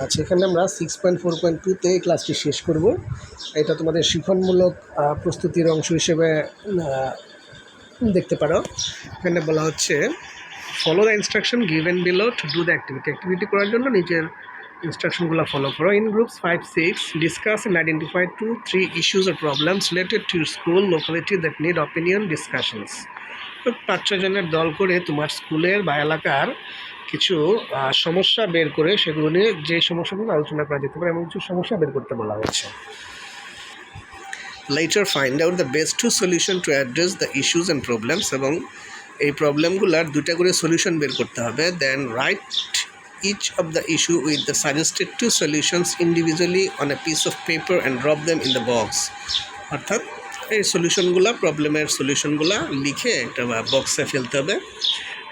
আচ্ছা, এখানে আমরা 6.4.2-তে এই ক্লাসটি শেষ করব। এটা তোমাদের শিক্ষণমূলক প্রস্তুতির অংশ হিসেবে দেখতে পারো। এখানে বলা হচ্ছে follow the instruction given below to do the activity করার জন্য নিচের ইনস্ট্রাকশনগুলো ফলো করো। In groups 5-6 discuss and identify 2-3 issues or problems related to school locality that need opinion discussions. 5-6 জনের দল করে তোমার স্কুলের বা এলাকার কিছু সমস্যা বের করে সেগুলো নিয়ে যে সমস্যাগুলো আলোচনা করা যেতে পারে এমন কিছু সমস্যা বের করতে বলা হচ্ছে। Later find out the best two solution to address the issues and problems, এবং এই প্রবলেমগুলোর দুটা করে সলিউশন বের করতে হবে। Then write each of the issue with the suggested two solutions individually on a piece of paper and drop them in the box. অর্থাৎ এই সলিউশনগুলো, প্রবলেমের সলিউশনগুলো লিখে একটা বক্সে ফেলতে হবে।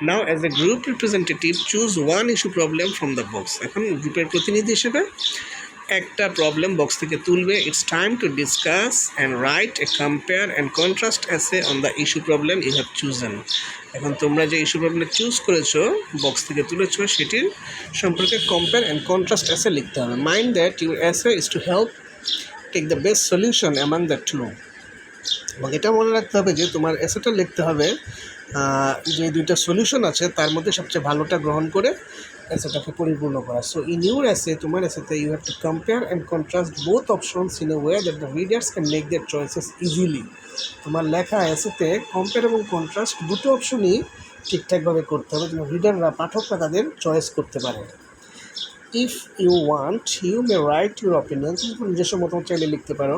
Now as a group representative choose one issue problem from the box. এখন গ্রুপের প্রতিনিধি হিসেবে একটা প্রবলেম বক্স থেকে তুলবে। It's time to discuss and write a compare and contrast essay on the issue problem you have chosen. এখন তোমরা যে ইস্যু প্রবলেম চুজ করেছো, বক্স থেকে তুলেছো, সেটির সম্পর্কে কম্পেয়ার অ্যান্ড কন্ট্রাস্ট এসে লিখতে হবে। Mind that your essay is to help take the best solution among the two. এবং এটা মনে রাখতে হবে যে তোমার এসেটা লিখতে হবে যে দুইটা সলিউশন আছে তার মধ্যে সবচেয়ে ভালোটা গ্রহণ করে এসেটাকে পরিপূর্ণ করা। সো ইন ইউর এসে, তোমার এসেতে you have to compare and contrast both options in a way that the readers can make their choices easily. তোমার লেখা এসেতে কম্পেয়ার এবং কন্ট্রাস্ট দুটো অপশনই ঠিকঠাকভাবে করতে হবে যেন রিডাররা, পাঠকরা তাদের চয়েস করতে পারে। If you want you may write your opinion, তুমি নিজস্ব মতামত চাইলে লিখতে পারো।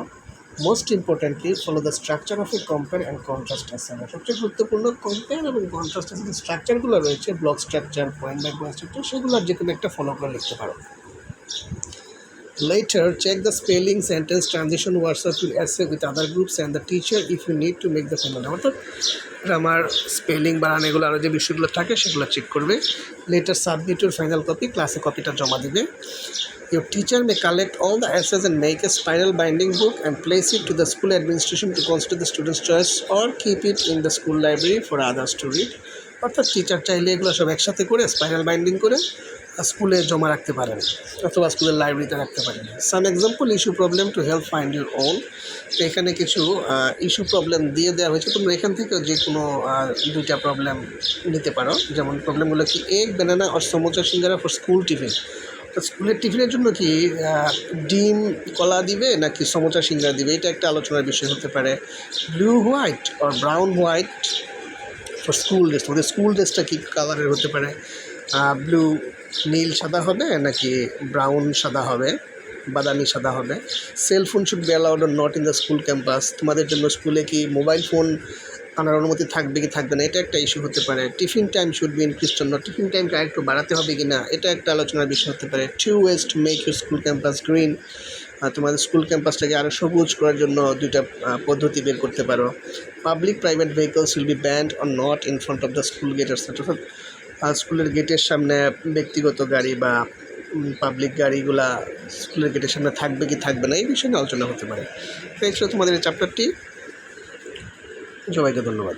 Most importantly follow the structure of a compare and contrast assignment. সবচেয়ে গুরুত্বপূর্ণ কম্পেয়ার এবং কন্ট্রাস্ট যে স্ট্রাকচারগুলো রয়েছে, block structure, point by point structure, সেগুলোর যে কোনো একটা ফলো করে লিখতে পারো। Later, check the spelling, sentence, transition, words of your essay with other groups and the teacher if you need to make the final. অর্থাৎ গ্রামার, স্পেলিং, বানান, এগুলো আরও যে বিষয়গুলো থাকে সেগুলো চেক করবে। Later, submit your final copy, ক্লাসে কপিটা জমা দিবে। Your teacher may collect all the essays and make a spiral binding book and place it to the school administration to consider the student's choice or keep it in the school library for others to read. অর্থাৎ teacher চাইলে এগুলো সব একসাথে করে spiral binding করে স্কুলে জমা রাখতে পারেন অথবা স্কুলের লাইব্রেরিতে রাখতে পারেন। সাম example issue problem to help find your own. তো এখানে কিছু ইস্যু প্রবলেম দিয়ে দেওয়া হয়েছে, তোমরা এখান থেকে যে কোনো দুইটা প্রবলেম নিতে পারো। যেমন প্রবলেমগুলো কি, এগ ব্যানানা আর samosa singara for school tiffin. তো স্কুলের টিফিনের জন্য কি ডিম কলা দিবে নাকি সমোসা সিঙ্গারা দিবে, এটা একটা আলোচনার বিষয় হতে পারে। ব্লু হোয়াইট আর brown white for school dress, তোমাদের স্কুল ড্রেসটা কী কালারের হতে পারে, ব্লু নীল সাদা হবে নাকি ব্রাউন সাদা হবে, বাদামি সাদা হবে। Cellphone should be allowed or not in the school campus, তোমাদের জন্য স্কুলে কি মোবাইল ফোন আনার অনুমতি থাকবে কি থাকবে না, এটা একটা ইস্যু হতে পারে। Tiffin time should be increased or not, tiffin টাইমটা একটু বাড়াতে হবে কি না, এটা একটা আলোচনার বিষয় হতে পারে। 2 ways to make your school campus green, তোমাদের স্কুল ক্যাম্পাসটাকে আরও সবুজ করার জন্য দুইটা পদ্ধতি বের করতে পারো। Public private vehicles will be banned or not in front of the school gate, অর্থাৎ স্কুলের গেটের সামনে ব্যক্তিগত গাড়ি বা পাবলিক গাড়িগুলা স্কুলের গেটের সামনে থাকবে কি থাকবে না, এই বিষয়ে আলোচনা হতে পারে। তো এই ছিল তোমাদের এই চ্যাপ্টারটি। সবাইকে ধন্যবাদ।